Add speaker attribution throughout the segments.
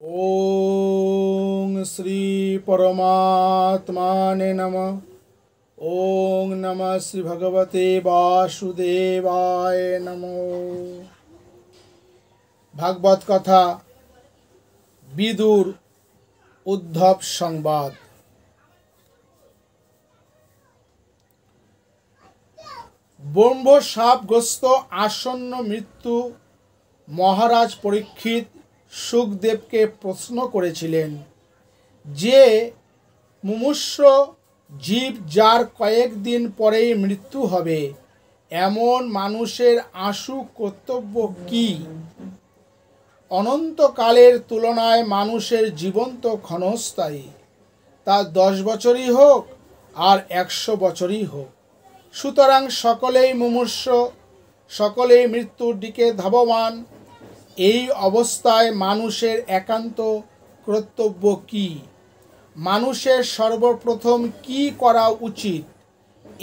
Speaker 1: ओम श्री परमात्माने नमः। ओम नमः श्री भगवते वासुदेवाय नमो। भागवत कथा विदुर उद्धव संवाद। ब्रह्मशापग्रस्त आसन्न मृत्यु महाराज परीक्षित सुखदेवके प्रश्न करेছিলেন যে মুমূর্ষু জীব যার কয়েকদিন পরেই মৃত্যু হবে এমন মানুষের আশু কর্তব্য কি? অনন্তকালের তুলনায় মানুষের জীবন তো ক্ষণস্থায়ী, তা 10 বছরই হোক আর 100 বছরই হোক। সুতরাং সকলেই মুমূর্ষু, সকলেই মৃত্যুর দিকে ধাবমান। এই অবস্থায় মানুষের একান্ত কর্তব্য কি? মানুষের সর্বপ্রথম কি করা উচিত?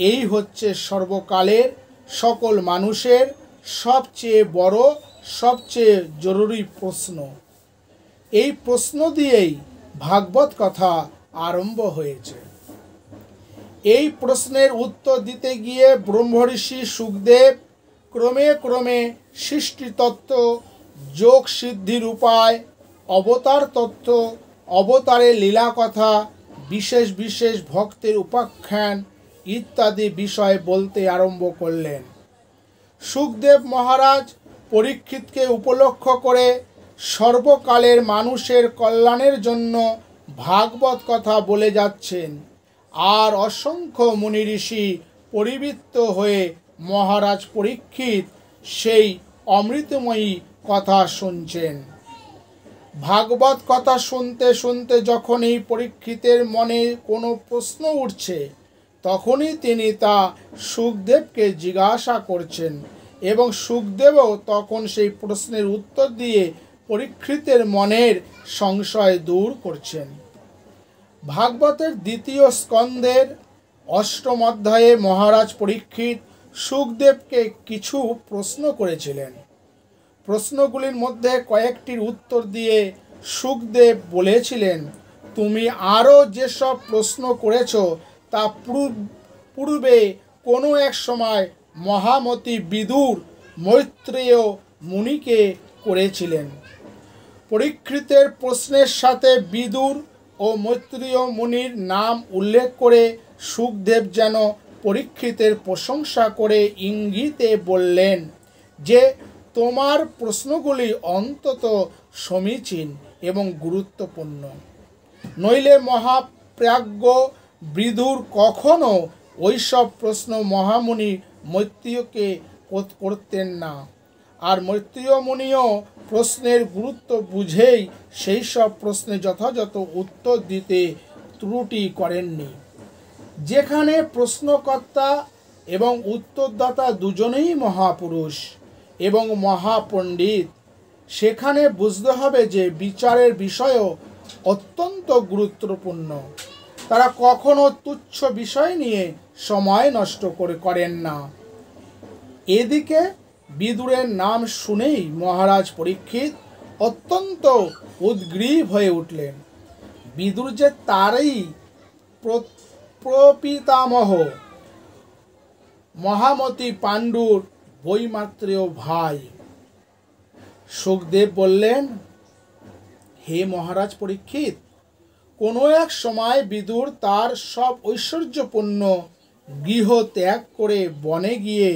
Speaker 1: এই হচ্ছে সর্বকালের সকল মানুষের সবচেয়ে বড়, সবচেয়ে জরুরি প্রশ্ন। এই প্রশ্ন দিয়েই ভাগবত কথা আরম্ভ হয়েছে। এই প্রশ্নের উত্তর দিতে গিয়ে ব্রহ্মঋষি সুখদেব ক্রমে ক্রমে সৃষ্টিতত্ত্ব, যোগ সিদ্ধির উপায়, অবতার তত্ত্ব, অবতারের লীলা কথা, বিশেষ বিশেষ ভক্তের উপাখ্যান ইত্যাদি বিষয় বলতে আরম্ভ করলেন। সুখদেব মহারাজ পরীক্ষিতকে উপলক্ষ করে সর্বকালের মানুষের কল্যাণের জন্য ভাগবত কথা বলে যাচ্ছেন, আর অসংখ্য মুনি ঋষি পরিবৃত্ত হয়ে মহারাজ পরীক্ষিত সেই অমৃতময়ী কথা শুনছেন। ভাগবত কথা শুনতে শুনতে যখনই পরীক্ষিতের মনে কোনো প্রশ্ন উঠছে তখনই তিনি তা সুখদেবকে জিজ্ঞাসা করছেন এবং সুখদেবও তখন সেই প্রশ্নের উত্তর দিয়ে পরীক্ষিতের মনের সংশয় দূর করছেন। ভাগবতের দ্বিতীয় স্কন্ধের 8ম অধ্যায়ে মহারাজ পরীক্ষিত সুখদেবকে কিছু প্রশ্ন করেছিলেন। প্রশ্নগুলির মধ্যে কয়েকটির উত্তর দিয়ে সুখদেব বলেছিলেন, তুমি আরও যেসব প্রশ্ন করেছ তা পূর্বে কোনো এক সময় মহামতি বিদুর মৈত্রেয় মুনিকে করেছিলেন। পরীক্ষিতের প্রশ্নের সাথে বিদুর ও মৈত্রেয় মুনির নাম উল্লেখ করে সুখদেব যেন পরীক্ষিতের প্রশংসা করে ইঙ্গিতে বললেন যে তোমার প্রশ্নগুলি অন্তত সমীচীন এবং গুরুত্বপূর্ণ, নইলে মহাপ্রাজ্ঞ বিদুর কখনো ওইসব প্রশ্ন মহামুনি মৈত্রেয়কে করতেন না, আর মৈত্রেয় মুনিও প্রশ্নের গুরুত্ব বুঝেই সেই সব প্রশ্নে যথাযথ উত্তর দিতে ত্রুটি করেননি। যেখানে প্রশ্নকর্তা এবং উত্তরদাতা দুজনেই মহাপুরুষ এবং মহাপণ্ডিত, সেখানে বুঝতে হবে যে বিচারের বিষয়ও অত্যন্ত গুরুত্বপূর্ণ। তারা কখনো তুচ্ছ বিষয় নিয়ে সময় নষ্ট করেন না। এদিকে বিদুরের নাম শুনেই মহারাজ পরীক্ষিত অত্যন্ত উদ্গ্রীব হয়ে উঠলেন। বিদুর যে তারই প্রপিতামহ মহামতি পাণ্ডুর বৈমাত্রেয় ভাই। সুখদেব বললেন, হে মহারাজ পরীক্ষিত, কোনো এক সময় বিদুর তার সব ঐশ্বর্যপূর্ণ গৃহ ত্যাগ করে বনে গিয়ে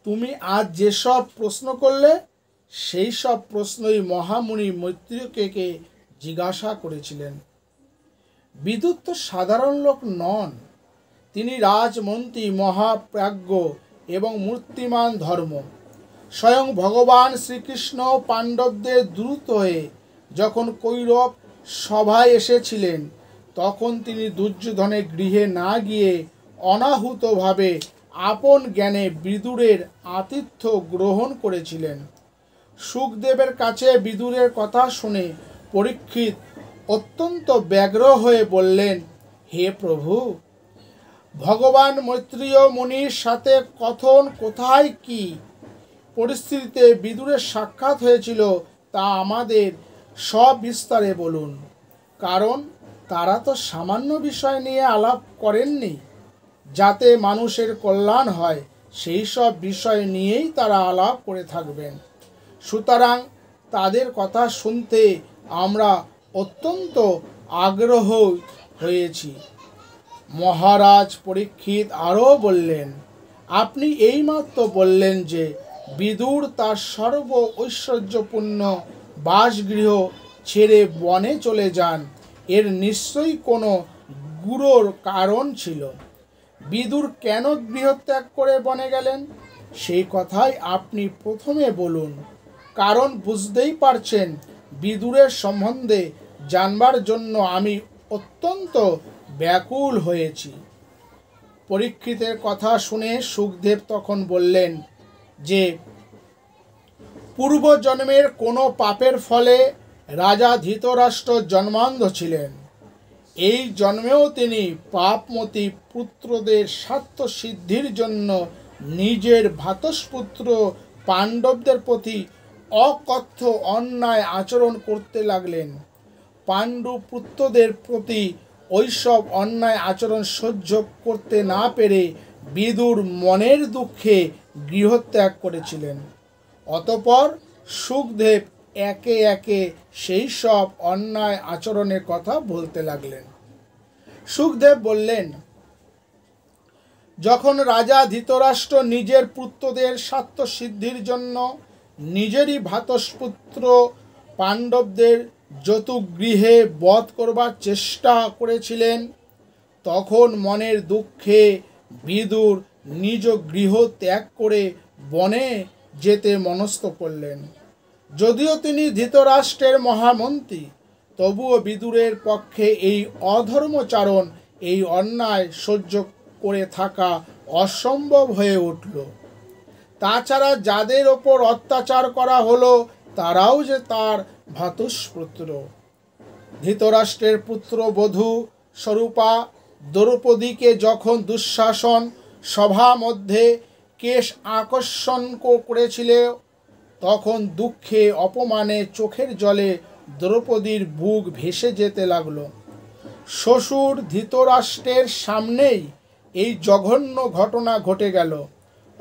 Speaker 1: তুমি আজ যেসব প্রশ্ন করলে সেই সব প্রশ্নই মহামুনি মৈত্রেয়কে জিজ্ঞাসা করেছিলেন। বিদুর তো সাধারণ লোক নন, তিনি রাজমন্ত্রী, মহাপ্রাজ্ঞ এবং মূর্তিমান ধর্ম। স্বয়ং ভগবান শ্রীকৃষ্ণ পাণ্ডবদের দূত হয়ে যখন কৌরব সভায় এসেছিলেন তখন তিনি দুর্যোধনের গৃহে না গিয়ে অনাহুতভাবে আপন জ্ঞানে বিদুরের আতিথ্য গ্রহণ করেছিলেন। সুখদেবের কাছে বিদুরের কথা শুনে পরীক্ষিত অত্যন্ত ব্যগ্র হয়ে বললেন, হে প্রভু, ভগবান মৈত্রেয় মুনির সাথে কোথায় কি পরিস্থিতিতে বিদুরের সাক্ষাৎ হয়েছিল তা আমাদের সবিস্তারে বলুন, কারণ তারা তো সামান্য বিষয় নিয়ে আলাপ করেননি। যাতে মানুষের কল্যাণ হয় সেই সব বিষয় নিয়েই তারা আলাপ করে থাকবেন। সুতরাং তাদের কথা শুনতে আমরা অত্যন্ত আগ্রহ হয়েছি। মহারাজ পরীক্ষিত আরও বললেন, আপনি এইমাত্র বললেন যে বিদুর তার সর্ব ঐশ্বর্যপূর্ণ বাসগৃহ ছেড়ে বনে চলে যান। এর নিশ্চয়ই কোনো গুরুর কারণ ছিল। বিদুর কেন গৃহত্যাগ করে বনে গেলেন সেই কথাই আপনি প্রথমে বলুন, কারণ বুঝতেই পারছেন বিদুরের সম্বন্ধে জানবার জন্য আমি অত্যন্ত ব্যাকুল হয়েছি। পরীক্ষিতের কথা শুনে সুখদেব তখন বললেন যে পূর্বজন্মের কোনো পাপের ফলে রাজা ধৃতরাষ্ট্র জন্মান্ধ ছিলেন। এই জন্মেও তিনি পাপমতী পুত্রদের স্বার্থ সিদ্ধির জন্য নিজের ভ্রাতুষ্পুত্র পাণ্ডবদের প্রতি অকথ্য অন্যায় আচরণ করতে লাগলেন। পাণ্ডু পুত্রদের প্রতি ওইসব অন্যায় আচরণ সহ্য করতে না পেরে বিদুর মনের দুঃখে গৃহত্যাগ করেছিলেন। অতঃপর সুখদেব একে একে সেই সব অন্যায় আচরণের কথা বলতে লাগলেন। সুখদেব বললেন, যখন রাজা ধৃতরাষ্ট্র নিজের পুত্রদের স্বার্থ সিদ্ধির জন্য নিজেরই ভ্রাতুষ্পুত্র পাণ্ডবদের যতুগৃহে বধ করবার চেষ্টা করেছিলেন, তখন মনের দুঃখে বিদুর নিজ গৃহ ত্যাগ করে বনে যেতে মনস্থ করলেন। যদিও তিনি ধৃতরাষ্ট্রের মহামন্ত্রী, তবুও বিদুরের পক্ষে এই অধর্মচারণ, এই অন্যায় সহ্য করে থাকা অসম্ভব হয়ে উঠল। তাছাড়া যাদের ওপর অত্যাচার করা হলো তারাও যে তার ভ্রাতুষ্পুত্র। ধৃতরাষ্ট্রের পুত্রবধূ স্বরূপা দ্রৌপদীকে যখন দুঃশাসন সভা মধ্যে কেশ আকর্ষণ করেছিল, তখন দুঃখে অপমানে চোখের জলে দ্রৌপদীর বুক ভেসে যেতে লাগলো। শ্বশুর ধৃতরাষ্ট্রের সামনেই এই জঘন্য ঘটনা ঘটে গেল,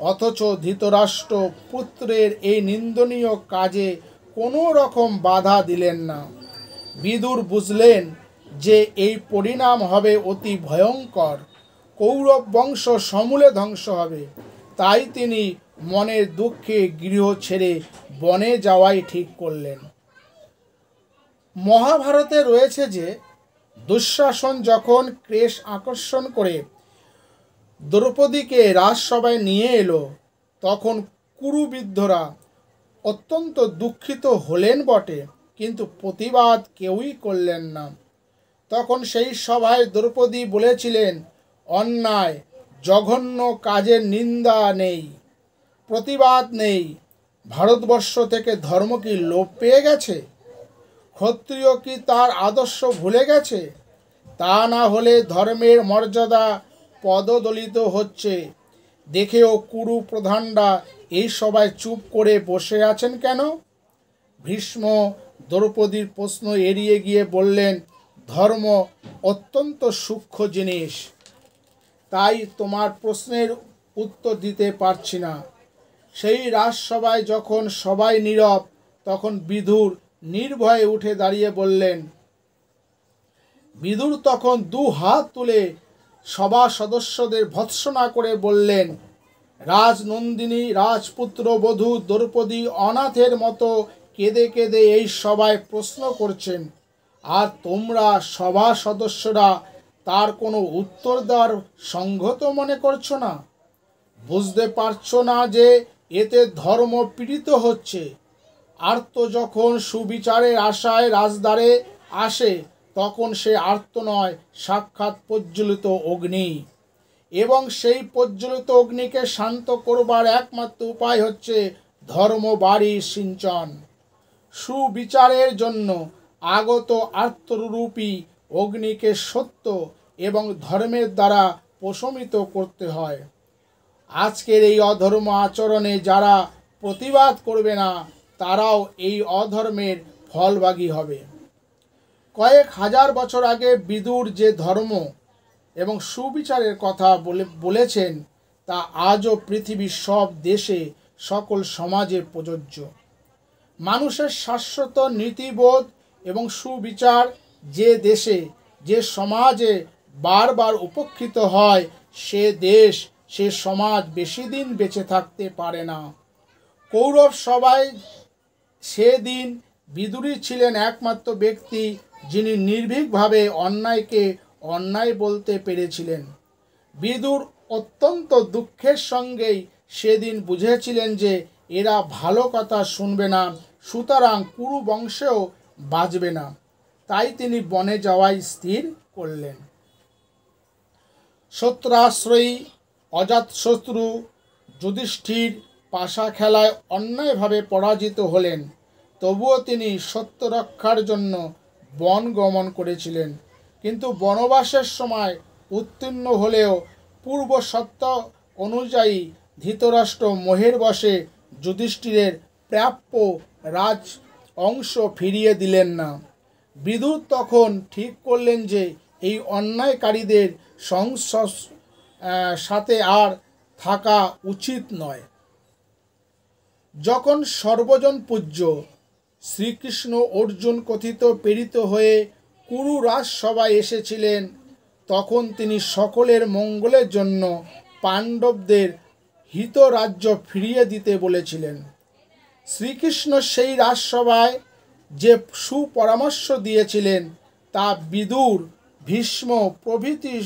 Speaker 1: অথচ ধৃতরাষ্ট্র পুত্রের এই নিন্দনীয় কাজে কোনো রকম বাধা দিলেন না। বিদুর বুঝলেন যে এই পরিণাম হবে অতি ভয়ঙ্কর, কৌরব বংশ সমূলে ধ্বংস হবে। তাই তিনি মনের দুঃখে গৃহ ছেড়ে বনে যাওয়াই ঠিক করলেন। মহাভারতে রয়েছে যে দুঃশাসন যখন ক্লেশ আকর্ষণ করে দ্রৌপদীকে রাজসভায় নিয়ে এলো, তখন কুরুবৃদ্ধরা অত্যন্ত দুঃখিত হলেন বটে, কিন্তু প্রতিবাদ কেউই করলেন না। তখন সেই সভায় দ্রৌপদী বলেছিলেন, অন্যায় জঘন্য কাজের নিন্দা নেই, প্রতিবাদ নেই। ভারতবর্ষ থেকে ধর্ম কি লোপ পেয়ে গেছে? ক্ষত্রিয় কি তার আদর্শ ভুলে গেছে? তা না হলে ধর্মের মর্যাদা পদদলিত হচ্ছে দেখেও কুরু প্রধানরা এই সভায় চুপ করে বসে আছেন কেন? ভীষ্ম দ্রৌপদীর প্রশ্ন এড়িয়ে গিয়ে বললেন, ধর্ম অত্যন্ত সূক্ষ্ম জিনিস, তাই তোমার প্রশ্নের উত্তর দিতে পারছি না। সেই রাজসভায় যখন সবাই নীরব, তখন বিদুর নির্ভয়ে উঠে দাঁড়িয়ে বললেন। বিদুর তখন দু হাত তুলে সভা সদস্যদের ভৎসনা করে বললেন, রাজনন্দিনী রাজপুত্র বধূ দ্রৌপদী অনাথের মতো কেঁদে কেঁদে এই সভায় প্রশ্ন করছেন, আর তোমরা সভা সদস্যরা তার কোনো উত্তর দেওয়ার সংগত মনে করছো না? বুঝতে পারছো না যে এতে ধর্ম পীড়িত হচ্ছে? আর্ত যখন সুবিচারের আশায় রাজদ্বারে আসে, তখন সে আর্ত নয়, সাক্ষাৎ প্রজ্বলিত অগ্নি, এবং সেই প্রজ্বলিত অগ্নিকে শান্ত করবার একমাত্র উপায় হচ্ছে ধর্ম বাড়ি সিঞ্চন। সুবিচারের জন্য আগত আর্তরূপী অগ্নিকে সত্য এবং ধর্মের দ্বারা প্রশমিত করতে হয়। আজকের এই অধর্ম আচরণে যারা প্রতিবাদ করবে না, তারাও এই অধর্মের ফলভাগী হবে। কয়েক হাজার বছর আগে বিদুর যে ধর্ম এবং সুবিচারের কথা বলেছেন তা আজও পৃথিবীর সব দেশে সকল সমাজে প্রযোজ্য। মানুষের শাশ্বত নীতিবোধ এবং সুবিচার যে দেশে যে সমাজে বারবার উপেক্ষিত হয়, সে দেশ সে সমাজ বেশি দিন বেঁচে থাকতে পারে না। কৌরব সবাই সেদিন বিদুরী ছিলেন একমাত্র ব্যক্তি যিনি নির্ভীকভাবে অন্যায়কে অন্যায় বলতে পেরেছিলেন। বিদুর অত্যন্ত দুঃখের সঙ্গেই সেদিন বুঝেছিলেন যে এরা ভালো কথা শুনবে না, সুতরাং কুরু বংশেও বাঁচবে না। তাই তিনি বনে যাওয়াই স্থির করলেন। সত্রাশ্রয়ী অজাতশত্রু যুধিষ্ঠির পাশা খেলায় অন্যায়ভাবে পরাজিত হলেন, তবুও তিনি সত্য রক্ষার জন্য বন গমন করেছিলেন। কিন্তু বনবাসের সময় উত্তীর্ণ হলেও পূর্ব সত্য অনুযায়ী ধৃতরাষ্ট্র মোহের বশে যুধিষ্ঠিরের প্রাপ্য রাজ অংশ ফিরিয়ে দিলেন না। বিদুর তখন ঠিক করলেন যে এই অন্যায়কারীদের সাথে আর থাকা উচিত নয়। যখন সর্বজন পূজ্য শ্রীকৃষ্ণ অর্জুন কথিত প্রেরিত হয়ে কুরু রাজসভায় এসেছিলেন, তখন তিনি সকলের মঙ্গলের জন্য পাণ্ডবদের হিত রাজ্য ফিরিয়ে দিতে বলেছিলেন। শ্রীকৃষ্ণ সেই রাজসভায় যে সুপরামর্শ দিয়েছিলেন তা বিদুর, ভীষ্ম প্রভৃতি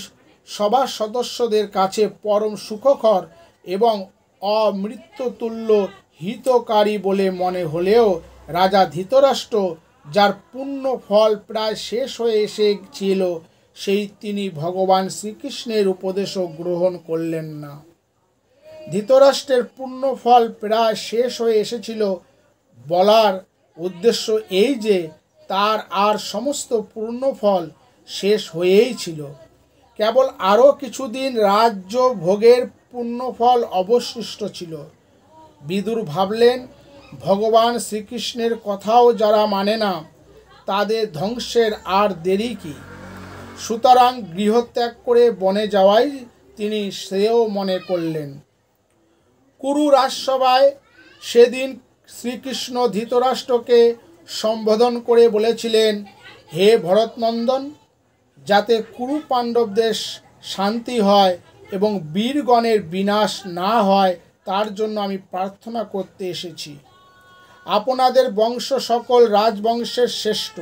Speaker 1: সভা সদস্যদের কাছে পরম সুখকর এবং অমৃত্যুতুল্য হিতকারী বলে মনে হলেও রাজা ধৃতরাষ্ট্র, যার পুণ্য ফল প্রায় শেষ হয়ে এসেছিল, তিনি ভগবান শ্রীকৃষ্ণের উপদেশও গ্রহণ করলেন না। ধৃতরাষ্ট্রের পুণ্য ফল প্রায় শেষ হয়ে এসেছিল বলার উদ্দেশ্য এই যে তার আর সমস্ত পূর্ণ ফল শেষ হয়েই ছিল, কেবল আরও কিছুদিন রাজ্য ভোগের পুণ্যফল অবশিষ্ট ছিল। বিদুর ভাবলেন, ভগবান শ্রীকৃষ্ণের কথাও যারা মানে না, তাদের ধ্বংসের আর দেরি কি? সুতরাং গৃহত্যাগ করে বনে যাওয়াই তিনি শ্রেয় মনে করলেন। কুরু রাজসভায় সেদিন শ্রীকৃষ্ণ ধৃতরাষ্ট্রকে সম্বোধন করে বলেছিলেন, হে ভরতনন্দন, যাতে কুরু পাণ্ডবদের শান্তি হয় এবং বীরগণের বিনাশ না হয় তার জন্য আমি প্রার্থনা করতে এসেছি। আপনাদের বংশ সকল রাজবংশের শ্রেষ্ঠ।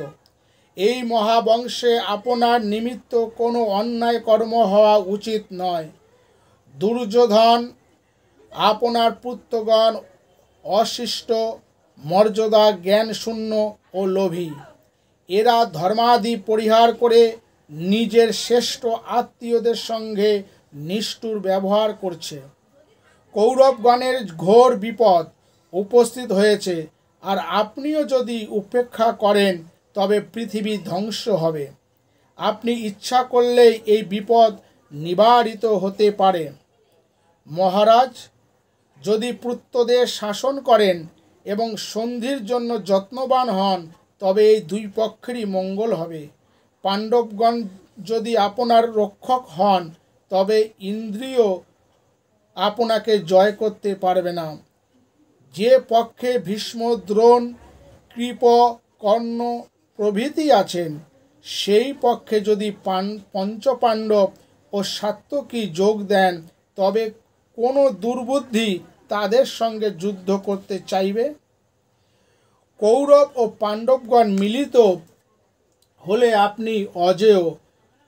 Speaker 1: এই মহাবংশে আপনার নিমিত্ত কোনো অন্যায় কর্ম হওয়া উচিত নয়। দুর্যোধন আপনার পুত্রগণ অশিষ্ট, মর্যাদা জ্ঞানশূন্য ও লোভী। এরা ধর্মাদি পরিহার করে নিজের শ্রেষ্ঠ আত্মীয়দের সঙ্গে নিষ্ঠুর ব্যবহার করছে। কৌরবগণের ঘোর বিপদ উপস্থিত হয়েছে, আর আপনিও যদি উপেক্ষা করেন তবে পৃথিবী ধ্বংস হবে। আপনি ইচ্ছা করলেই এই বিপদ নিবারিত হতে পারে। মহারাজ, যদি পুত্রদের শাসন করেন এবং সন্ধির জন্য যত্নবান হন, তবে এই দুই পক্ষেরই মঙ্গল হবে। পাণ্ডবগণ যদি আপনার রক্ষক হন, তবে ইন্দ্রিয় আপনাকে জয় করতে পারবে না। যে পক্ষে ভীষ্ম, দ্রোণ, কৃপ, কর্ণ প্রভৃতি আছেন, সেই পক্ষে যদি পঞ্চপাণ্ডব ও সাত্যকী যোগ দেন, তবে কোনো দুর্বুদ্ধি তাদের সঙ্গে যুদ্ধ করতে চাইবে? কৌরব ও পাণ্ডবগণ মিলিত হলে আপনি অজেয়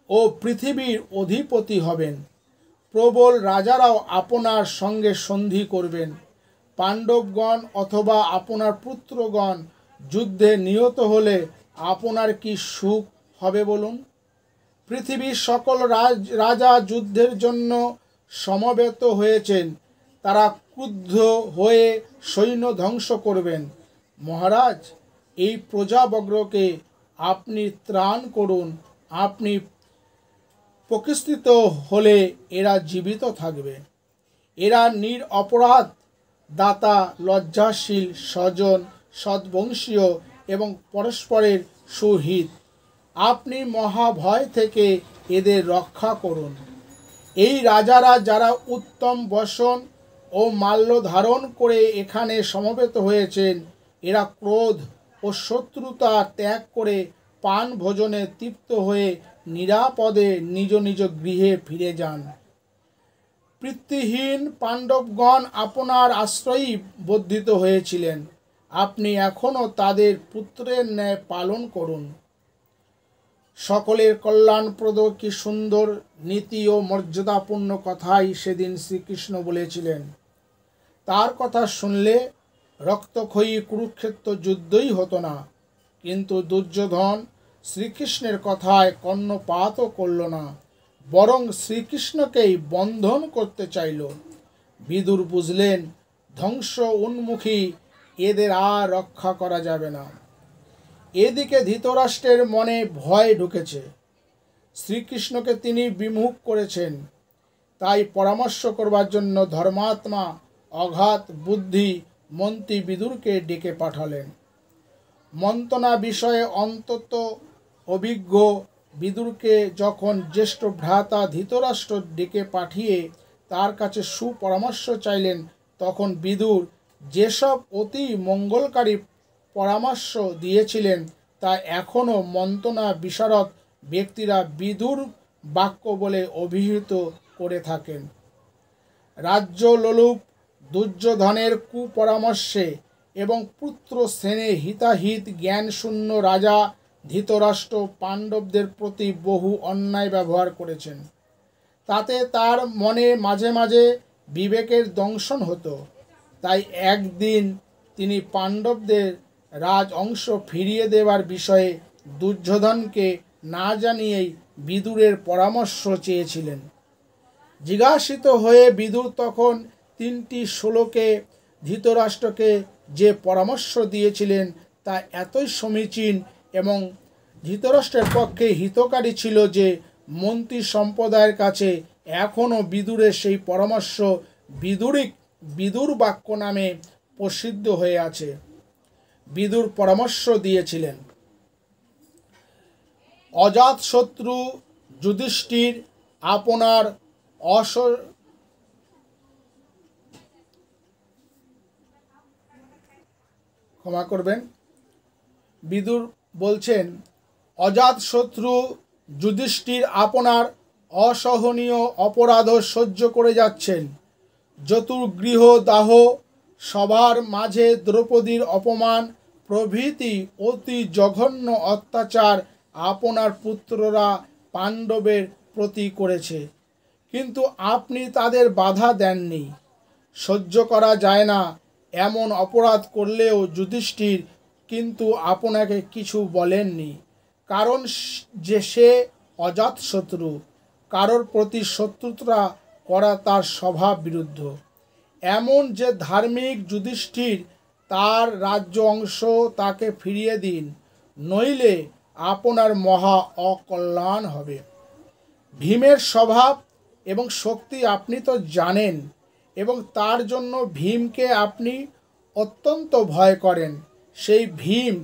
Speaker 1: ও পৃথিবীর অধিপতি হবেন। প্রবল রাজারাও আপনার সঙ্গে সন্ধি করবেন। পাণ্ডবগণ অথবা আপনার পুত্রগণ যুদ্ধে নিহত হলে আপনার কি সুখ হবে বলুন? পৃথিবীর সকল রাজা যুদ্ধের জন্য সমবেত হয়েছেন, তারা ক্রুদ্ধ হয়ে সৈন্য ধ্বংস করবেন। মহারাজ, এই প্রজাবর্গকে আপনি ত্রাণ করুন। আপনি প্রতিষ্ঠিত হলে এরা জীবিত থাকবে। এরা নিরপরাধ, দাতা, লজ্জাশীল, স্বজন, সদ্বংশীয় এবং পরস্পরের সুহিত। আপনি মহাভয় থেকে এদের রক্ষা করুন। এই রাজারা যারা উত্তম বসন ও মাল্য ধারণ করে এখানে সমবেত হয়েছেন, এরা ক্রোধ ও শত্রুতা ত্যাগ করে পান ভোজনে তৃপ্ত হয়ে নিরাপদে নিজ নিজ গৃহে ফিরে যান। পিতৃহীন পাণ্ডবগণ আপনার আশ্রয়ই বর্ধিত হয়েছিলেন। আপনি এখনও তাদের পুত্রের ন্যায় পালন করুন। সকলের কল্যাণপ্রদ কি সুন্দর নীতি ও মর্যাদাপূর্ণ কথাই সেদিন শ্রীকৃষ্ণ বলেছিলেন। তার কথা শুনলে রক্তক্ষয়ী কুরুক্ষেত্র যুদ্ধই হতো না, কিন্তু দুর্যোধন শ্রীকৃষ্ণের কথায় কর্ণপাতও করল না, বরং শ্রীকৃষ্ণকেই বন্ধন করতে চাইল। বিদুর বুঝলেন ধ্বংস উন্মুখী এদের আর রক্ষা করা যাবে না। এদিকে ধৃতরাষ্ট্রের মনে ভয় ঢুকেছে। শ্রীকৃষ্ণকে তিনি বিমুখ করেছেন, তাই পরামর্শ করবার জন্য ধর্মাত্মা অগাধ বুদ্ধি মন্ত্রী বিদুরকে ডেকে পাঠালেন। মন্ত্রণা বিষয়ে অন্তত অভিজ্ঞ বিদুরকে যখন জ্যেষ্ঠ ভ্রাতা ধৃতরাষ্ট্র ডেকে পাঠিয়ে তার কাছে সুপরামর্শ চাইলেন, তখন বিদুর যেসব অতি মঙ্গলকারী পরামর্শ দিয়েছিলেন তা এখনও মন্ত্রণা বিশারদ ব্যক্তিরা বিদুর বাক্য বলে অভিহিত করে থাকেন। রাজ্য লোলুপ দুর্যোধনের কুপরামর্শে এবং পুত্র সেনে হিতাহিত জ্ঞানশূন্য রাজা ধৃতরাষ্ট্র পাণ্ডবদের প্রতি বহু অন্যায় ব্যবহার করেছেন। তাতে তার মনে মাঝে মাঝে বিবেকের দংশন হতো। তাই একদিন তিনি পাণ্ডবদের রাজ অংশ ফিরিয়ে দেওয়ার বিষয়ে দুর্যোধনকে না জানিয়েই বিদুরের পরামর্শ চেয়েছিলেন। জিজ্ঞাসিত হয়ে বিদুর তখন 3টি শ্লোকে ধৃতরাষ্ট্রকে যে পরামর্শ দিয়েছিলেন তা এতই সমীচীন এবং ধৃতরাষ্ট্রের পক্ষে হিতকারী ছিল যে মন্ত্রী সম্প্রদায়ের কাছে এখনও বিদুরের সেই পরামর্শ বিদুর বাক্য নামে প্রসিদ্ধ হয়ে আছে। বিদুর পরামর্শ দিয়েছিলেন, অজাতশত্রু যুধিষ্ঠির আপনার ক্ষমা করবেন, বিদুর বলছেন অজাতশত্রু যুধিষ্ঠির আপনার অসহনীয় অপরাধ সহ্য করে যাচ্ছেন। চতুর্গৃহ দাহ, সবার মাঝে দ্রৌপদীর অপমান প্রভৃতি অতি জঘন্য অত্যাচার আপনার পুত্ররা পাণ্ডবের প্রতি করেছে, কিন্তু আপনি তাদের বাধা দেননি। সহ্য করা যায় না এমন অপরাধ করলেও যুধিষ্ঠির কিন্তু আপনাকে কিছু বলেননি, কারণ যে সে অজাতশত্রু, কারোর প্রতি শত্রুতা করা তার স্বভাব বিরুদ্ধ। এমন যে ধার্মিক যুধিষ্ঠির, তার রাজ্য অংশ তাকে ফিরিয়ে দিন, নইলে আপনার মহা অকল্যাণ হবে। ভীমের স্বভাব এবং শক্তি আপনি তো জানেন, এবং তার জন্য ভীমকে আপনি অত্যন্ত ভয় করেন। সেই ভীম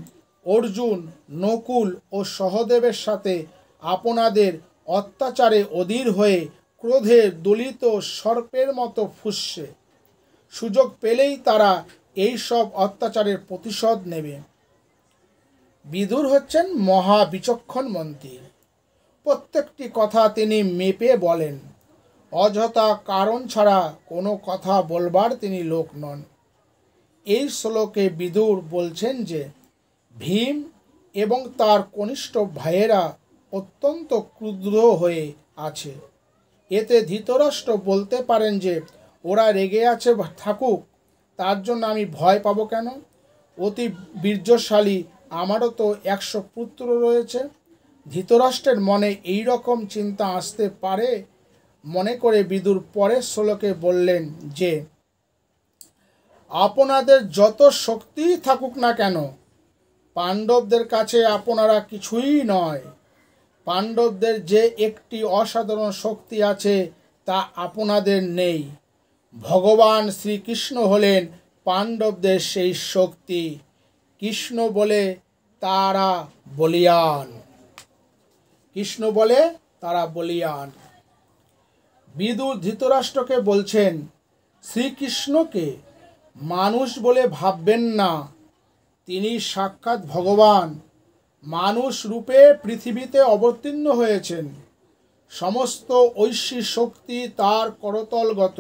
Speaker 1: অর্জুন, নকুল ও সহদেবের সাথে আপনাদের অত্যাচারে অধীর হয়ে ক্রোধে দলিত সর্পের মতো ফুঁসছে। সুযোগ পেলেই তারা এই সব অত্যাচারের প্রতিশোধ নেবে। বিদুর হচ্ছেন মহা বিচক্ষণ মন্ত্রী। প্রত্যেকটি কথা তিনি মেপে বলেন, অযথা কারণ ছাড়া কোনো কথা বলবার তিনি লোক নন। এই শ্লোকে বিদুর বলছেন যে ভীম এবং তার কনিষ্ঠ ভাইয়েরা অত্যন্ত ক্রুদ্ধ হয়ে আছে। এতে ধৃতরাষ্ট্র বলতে পারেন যে ওরা রেগে আছে থাকুক, তার জন্য আমি ভয় পাবো কেন? অতি বীর্যশালী আমারও তো 100 পুত্র রয়েছে। ধৃতরাষ্ট্রের মনে এই রকম চিন্তা আসতে পারে মনে করে বিদুর পরের শ্লোকে বললেন যে আপনাদের যত শক্তি থাকুক না কেন, পাণ্ডবদের কাছে আপনারা কিছুই নয়। পাণ্ডবদের যে একটি অসাধারণ শক্তি আছে তা আপনাদের নেই। ভগবান শ্রীকৃষ্ণ হলেন পাণ্ডবদের সেই শক্তি। কৃষ্ণ বলে তারা বলিয়ান। কৃষ্ণ বলে তারা বলিয়ান। বিদুর ধৃতরাষ্ট্রকে বলছেন, শ্রীকৃষ্ণকে মানুষ বলে ভাববেন না, তিনি সাক্ষাৎ ভগবান, মানুষ রূপে পৃথিবীতে অবতীর্ণ হয়েছেন। সমস্ত ঐশ্বরিক শক্তি তার করতলগত।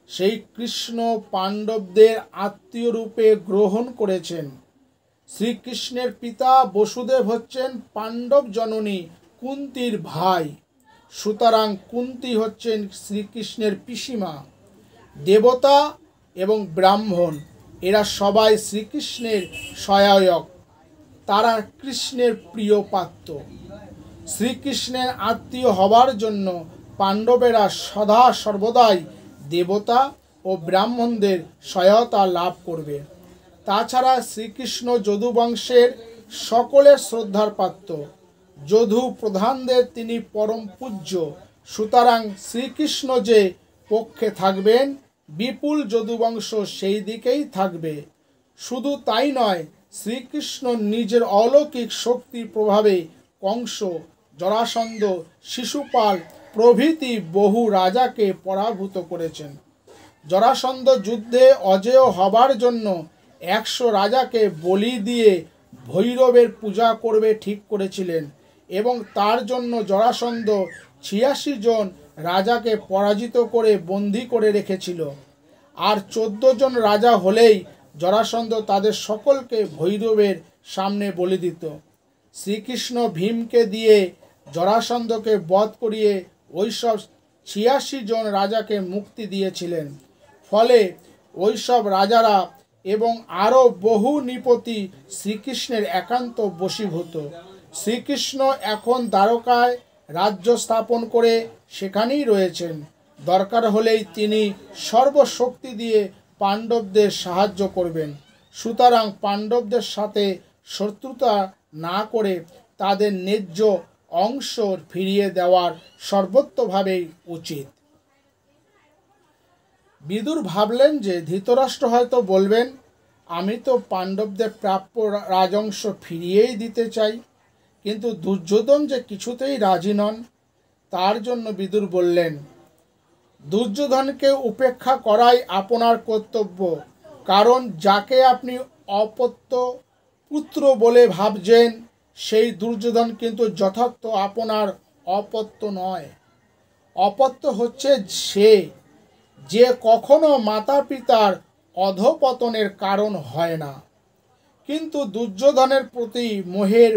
Speaker 1: সেই কৃষ্ণ পাণ্ডবদের আত্মীয় রূপে গ্রহণ করেছেন। শ্রীকৃষ্ণের পিতা বসুদেব হচ্ছেন পাণ্ডব জননী কুন্তির ভাই, সুতরাং কুন্তি হচ্ছেন শ্রীকৃষ্ণের পিসিমা। দেবতা এবং ব্রাহ্মণ এরা সবাই শ্রীকৃষ্ণের সহায়ক, তারা কৃষ্ণের প্রিয় পাত্র। শ্রীকৃষ্ণের আত্মীয় হবার জন্য পাণ্ডবেরা সদা সর্বদাই দেবতা ও ব্রাহ্মণদের সহায়তা লাভ করবে। তাছাড়া শ্রীকৃষ্ণ যদু বংশের সকলের শ্রদ্ধার পাত্র, যদু প্রধানদের তিনি পরম পূজ্য। সুতরাং শ্রীকৃষ্ণ যে পক্ষে থাকবেন, বিপুল যদুবংশ সেই দিকেই থাকবে। শুধু তাই নয়, শ্রীকৃষ্ণ নিজের অলৌকিক শক্তির প্রভাবে কংস, জরাসন্ধ, শিশুপাল প্রভৃতি বহু রাজাকে পরাভূত করেছেন। জরাসন্ধ যুদ্ধে অজেয় হবার জন্য 100 রাজাকে বলি দিয়ে ভৈরবের পূজা করবে ঠিক করেছিলেন এবং তার জন্য জরাসন্ধ 86 জন রাজাকে পরাজিত করে বন্দী করে রেখেছিল। আর 14 জন রাজা হলেই জরাসন্ধ তাদের সকলকে ভৈরবের সামনে বলি দিত। শ্রীকৃষ্ণ ভীমকে দিয়ে জরাসন্ধকে বধ করিয়ে ওইসব 86 জন রাজাকে মুক্তি দিয়েছিলেন। ফলে ওইসব রাজারা এবং আরও বহু নৃপতি শ্রীকৃষ্ণের একান্ত বশীভূত। শ্রীকৃষ্ণ এখন দ্বারকায় রাজ্য স্থাপন করে সেখানেই রয়েছেন। দরকার হলেই তিনি সর্বশক্তি দিয়ে পাণ্ডবদের সাহায্য করবেন। সুতরাং পাণ্ডবদের সাথে শত্রুতা না করে তাদের ন্যায্য অংশ ফিরিয়ে দেওয়ার সর্বোত্তভাবেই উচিত। বিদুর ভাবলেন যে ধৃতরাষ্ট্র হয়তো বলবেন, আমি তো পাণ্ডবদের প্রাপ্য রাজংশ ফিরিয়েই দিতে চাই, কিন্তু দুর্যোধন যে কিছুতেই রাজি নন। তার জন্য বিদুর বললেন, দুর্যোধনকে উপেক্ষা করাই আপনার কর্তব্য, কারণ যাকে আপনি অপত্য পুত্র বলে ভাবছেন সেই দুর্যোধন কিন্তু যথার্থ আপনার অপত্য নয়। অপত্য হচ্ছে সে যে কখনো মাতা পিতার অধঃপতনের কারণ হয় না, কিন্তু দুর্যোধনের প্রতি মোহের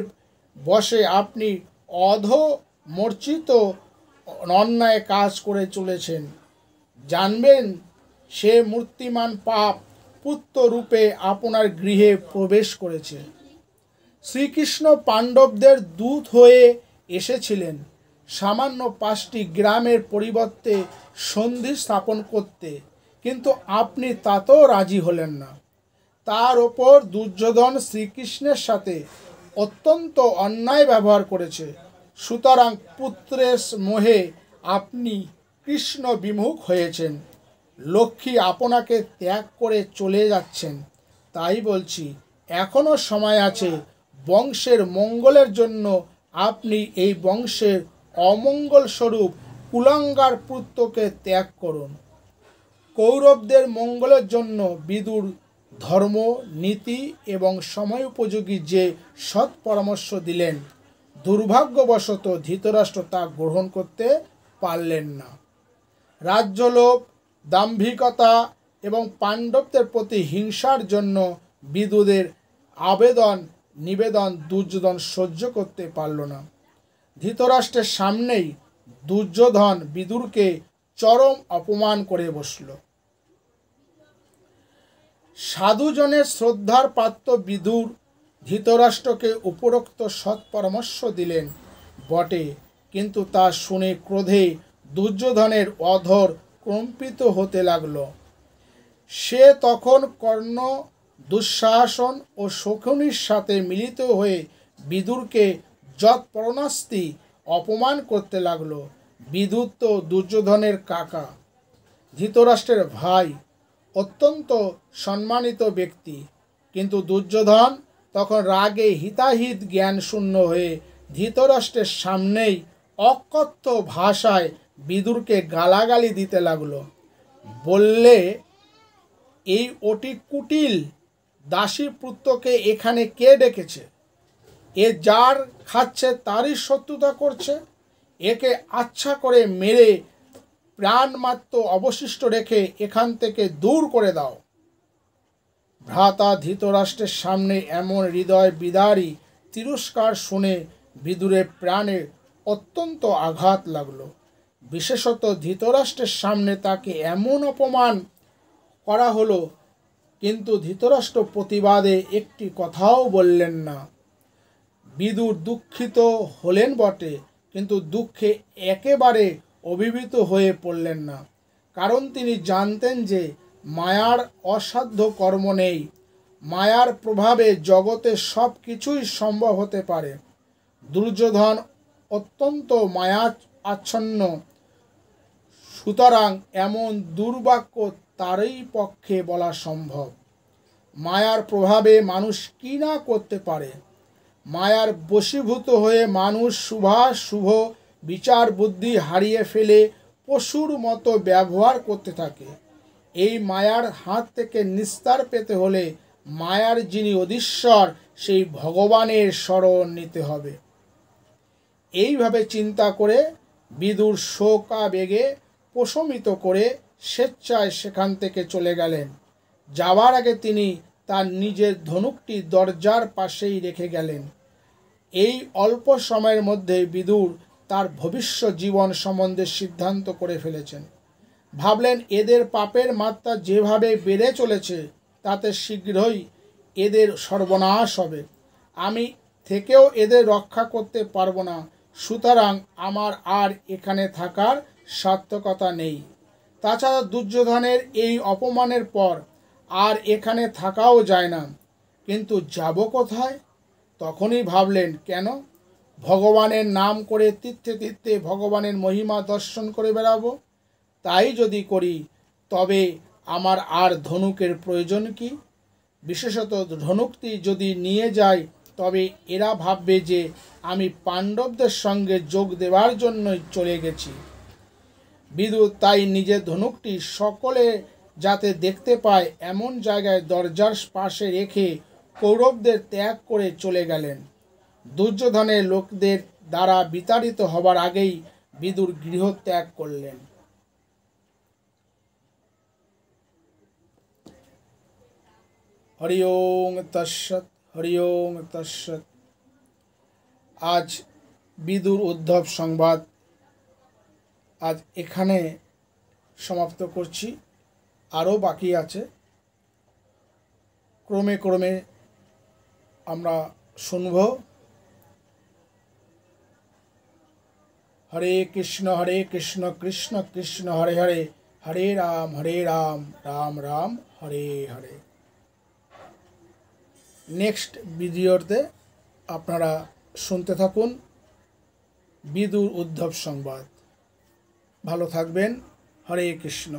Speaker 1: বশে আপনি অধমূর্ছিত অন্যায় কাজ করে চলেছেন। জানবেন সে মূর্তিমান পাপ পুত্র রূপে আপনার গৃহে প্রবেশ করেছে। শ্রীকৃষ্ণ পাণ্ডবদের দূত হয়ে এসেছিলেন সামান্য 5টি গ্রামের পরিবর্তে সন্ধি স্থাপন করতে, কিন্তু আপনি তাতেও রাজি হলেন না। তার ওপর দুর্যোধন শ্রীকৃষ্ণের সাথে অত্যন্ত অন্যায় ব্যবহার করেছে। সুতরাং পুত্রের মোহে আপনি কৃষ্ণ বিমুখ হয়েছেন। লক্ষ্মী আপনাকে ত্যাগ করে চলে যাচ্ছেন। তাই বলছি, এখনও সময় আছে। বংশের মঙ্গলের জন্য আপনি এই বংশের অমঙ্গল স্বরূপ কুলাঙ্গার পুত্রকে ত্যাগ করুন। কৌরবদের মঙ্গলের জন্য বিদুর ধর্ম, নীতি এবং সময় উপযোগী যে সৎ পরামর্শ দিলেন, দুর্ভাগ্যবশত ধৃতরাষ্ট্র তা গ্রহণ করতে পারলেন না। রাজ্যলোভ, দাম্ভিকতা এবং পাণ্ডবদের প্রতি হিংসার জন্য বিদুরের নিবেদন দুর্যোধন সহ্য করতে পারল না। ধৃতরাষ্ট্রের সামনেই দুর্যোধন বিদুরকে চরম অপমান করে বসল। সাধুজনের শ্রদ্ধার পাত্র বিদুর ধৃতরাষ্ট্রকে উপরোক্ত সৎ পরামর্শ দিলেন বটে, কিন্তু তা শুনে ক্রোধে দুর্যোধনের অধর কম্পিত হতে লাগল। সে তখন কর্ণ, দুঃশাসন ও শকুনির সাথে মিলিত হয়ে বিদুরকে যৎপরোনাস্তি অপমান করতে লাগল। বিদুর তো দুর্যোধনের কাকা, ধৃতরাষ্ট্রের ভাই, অত্যন্ত সম্মানিত ব্যক্তি, কিন্তু দুর্যোধন তখন রাগে হিতাহিত জ্ঞান শূন্য হয়ে ধৃতরাষ্ট্রের সামনেই অকথ্য ভাষায় বিদুরকে গালাগালি দিতে লাগলো। বললে, এই অতি কুটিল দাসী পুত্রকে এখানে কে ডেকেছে? এ যার খাচ্ছে তারই শত্রুতা করছে। একে আচ্ছা করে মেরে প্রাণমাত্র অবশিষ্ট রেখে এখান থেকে দূর করে দাও। ভ্রাতা ধৃতরাষ্ট্রের সামনে এমন হৃদয় বিদারী তিরস্কার শুনে বিদুরের প্রাণে অত্যন্ত আঘাত লাগলো। বিশেষত ধৃতরাষ্ট্রের সামনে তাকে এমন অপমান করা হলো, কিন্তু ধৃতরাষ্ট্র প্রতিবাদে একটি কথাও বললেন না। বিদুর দুঃখিত হলেন বটে, কিন্তু দুঃখে একেবারে অভিভূত হয়ে পড়লেন না, কারণ তিনি জানতেন যে মায়ার অসাধ্য কর্ম নেই। মায়ার প্রভাবে জগতে সব কিছুই সম্ভব হতে পারে। দুর্যোধন অত্যন্ত মায়া আচ্ছন্ন, সুতরাং এমন দুর্বাক্য তারই পক্ষে বলা সম্ভব। মায়ার প্রভাবে মানুষ কি না করতে পারে। মায়ার বশীভূত হয়ে মানুষ শুভ বিচার বুদ্ধি হারিয়ে ফেলে পশুর মতো ব্যবহার করতে থাকে। এই মায়ার হাত থেকে নিস্তার পেতে হলে মায়ার যিনি অধীশ্বর সেই ভগবানের শরণ নিতে হবে। এইভাবে চিন্তা করে বিদুর শোকাবেগে প্রশমিত করে স্বেচ্ছায় সেখান থেকে চলে গেলেন। যাওয়ার আগে তিনি তার নিজের ধনুকটি দরজার পাশেই রেখে গেলেন। এই অল্প সময়ের মধ্যে বিদুর তার ভবিষ্যৎ জীবন সম্বন্ধে সিদ্ধান্ত করে ফেলেছেন। ভাবলেন, এদের পাপের মাত্রা যেভাবে বেড়ে চলেছে তাতে শীঘ্রই এদের সর্বনাশ হবে। আমি থেকেও এদের রক্ষা করতে পারবো না, সুতরাং আমার আর এখানে থাকার সার্থকতা নেই। তাছাড়া দুর্যোধনের এই অপমানের পর আর এখানে থাকাও যায় না। কিন্তু যাব কোথায়? তখনই ভাবলেন, কেন ভগবানের নাম করে তীর্থে তীর্থে ভগবানের মহিমা দর্শন করে বেড়াবো? তাই যদি করি তবে আমার আর ধনুকের প্রয়োজন কি? বিশেষত ধনুকটি যদি নিয়ে যাই তবে এরা ভাববে যে আমি পাণ্ডবদের সঙ্গে যোগ দেওয়ার জন্যই চলে গেছি। বিদুর তাই নিজের ধনুকটি সকলে যাতে দেখতে পায় এমন জায়গায় দরজার পাশে রেখে কৌরবদের ত্যাগ করে চলে গেলেন। দুর্যোধনের লোকদের দ্বারা বিতাড়িত হবার আগেই বিদুর গৃহ ত্যাগ করলেন। হরি ওং তৎসৎ, হরি ওং তৎসৎ। আজ বিদুর উদ্ধব সংবাদ আজ এখানে সমাপ্ত করছি। আরও বাকি আছে, ক্রমে ক্রমে আমরা শুনব। হরে কৃষ্ণ কৃষ্ণ কৃষ্ণ হরে হরে, হরে রাম রাম রাম হরে হরে। নেক্সট ভিডিওতে আপনারা শুনতে থাকুন বিদুর উদ্ধব সংবাদ। ভালো থাকবেন। হরে কৃষ্ণ।